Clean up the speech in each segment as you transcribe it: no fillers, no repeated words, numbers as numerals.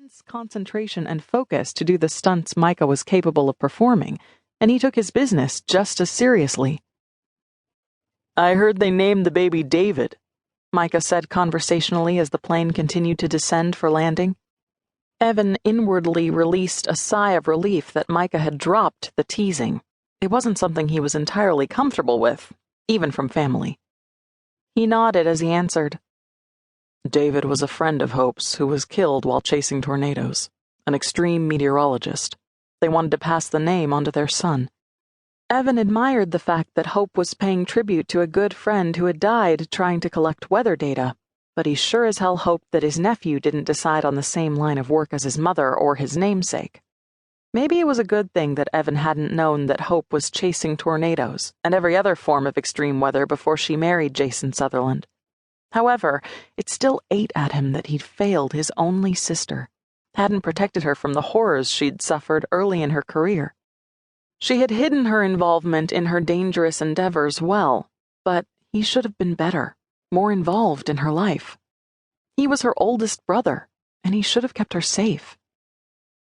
immense concentration and focus to do the stunts Micah was capable of performing, and he took his business just as seriously. "I heard they named the baby David," Micah said conversationally as the plane continued to descend for landing. Evan inwardly released a sigh of relief that Micah had dropped the teasing. It wasn't something he was entirely comfortable with, even from family. He nodded as he answered. "David was a friend of Hope's who was killed while chasing tornadoes, an extreme meteorologist. They wanted to pass the name on to their son." Evan admired the fact that Hope was paying tribute to a good friend who had died trying to collect weather data, but he sure as hell hoped that his nephew didn't decide on the same line of work as his mother or his namesake. Maybe it was a good thing that Evan hadn't known that Hope was chasing tornadoes and every other form of extreme weather before she married Jason Sutherland. However, it still ate at him that he'd failed his only sister, hadn't protected her from the horrors she'd suffered early in her career. She had hidden her involvement in her dangerous endeavors well, but he should have been better, more involved in her life. He was her oldest brother, and he should have kept her safe.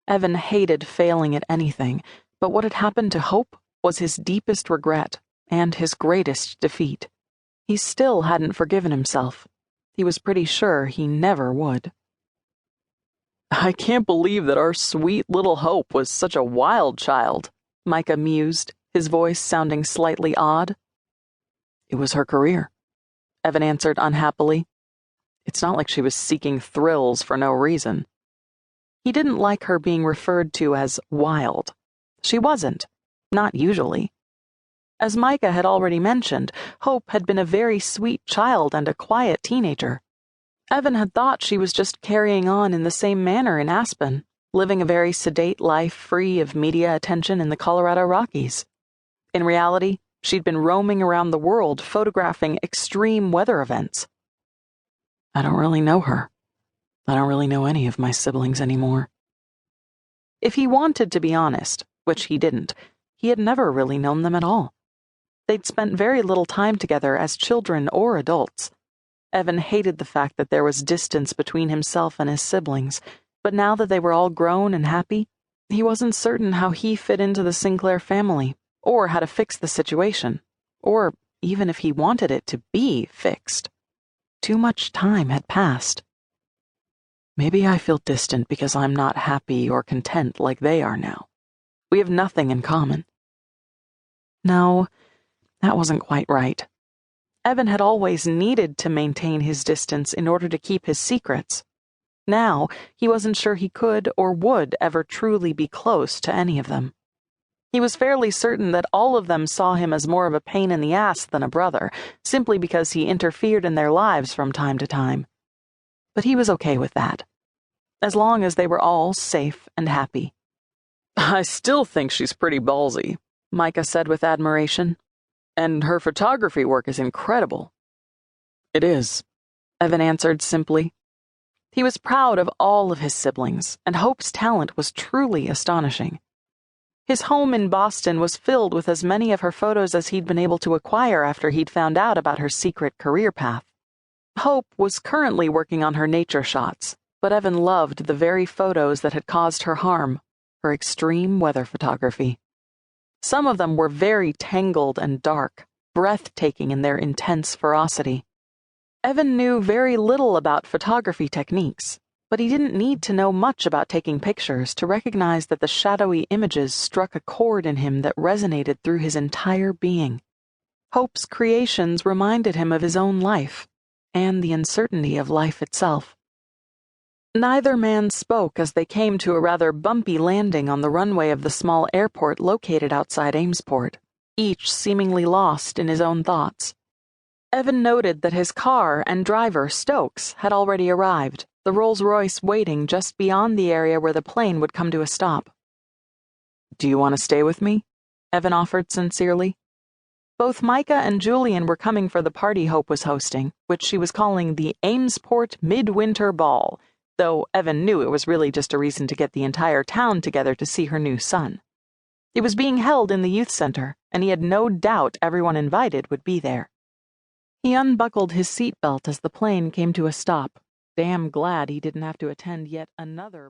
Evan hated failing at anything, but what had happened to Hope was his deepest regret and his greatest defeat. He still hadn't forgiven himself. He was pretty sure he never would. "I can't believe that our sweet little Hope was such a wild child," Micah mused, his voice sounding slightly odd. "It was her career," Evan answered unhappily. "It's not like she was seeking thrills for no reason." He didn't like her being referred to as wild. She wasn't, not usually. As Micah had already mentioned, Hope had been a very sweet child and a quiet teenager. Evan had thought she was just carrying on in the same manner in Aspen, living a very sedate life free of media attention in the Colorado Rockies. In reality, she'd been roaming around the world photographing extreme weather events. "I don't really know her. I don't really know any of my siblings anymore." If he wanted to be honest, which he didn't, he had never really known them at all. They'd spent very little time together as children or adults. Evan hated the fact that there was distance between himself and his siblings, but now that they were all grown and happy, he wasn't certain how he fit into the Sinclair family, or how to fix the situation, or even if he wanted it to be fixed. Too much time had passed. "Maybe I feel distant because I'm not happy or content like they are now. We have nothing in common." No, that wasn't quite right. Evan had always needed to maintain his distance in order to keep his secrets. Now, he wasn't sure he could or would ever truly be close to any of them. He was fairly certain that all of them saw him as more of a pain in the ass than a brother, simply because he interfered in their lives from time to time. But he was okay with that, as long as they were all safe and happy. "I still think she's pretty ballsy," Micah said with admiration. "And her photography work is incredible." "It is," Evan answered simply. He was proud of all of his siblings, and Hope's talent was truly astonishing. His home in Boston was filled with as many of her photos as he'd been able to acquire after he'd found out about her secret career path. Hope was currently working on her nature shots, but Evan loved the very photos that had caused her harm, her extreme weather photography. Some of them were very tangled and dark, breathtaking in their intense ferocity. Evan knew very little about photography techniques, but he didn't need to know much about taking pictures to recognize that the shadowy images struck a chord in him that resonated through his entire being. Hope's creations reminded him of his own life, and the uncertainty of life itself. Neither man spoke as they came to a rather bumpy landing on the runway of the small airport located outside Amesport, each seemingly lost in his own thoughts. Evan noted that his car and driver, Stokes, had already arrived, the Rolls-Royce waiting just beyond the area where the plane would come to a stop. "Do you want to stay with me?" Evan offered sincerely. Both Micah and Julian were coming for the party Hope was hosting, which she was calling the Amesport Midwinter Ball, though Evan knew it was really just a reason to get the entire town together to see her new son. It was being held in the youth center, and he had no doubt everyone invited would be there. He unbuckled his seatbelt as the plane came to a stop, damn glad he didn't have to attend yet another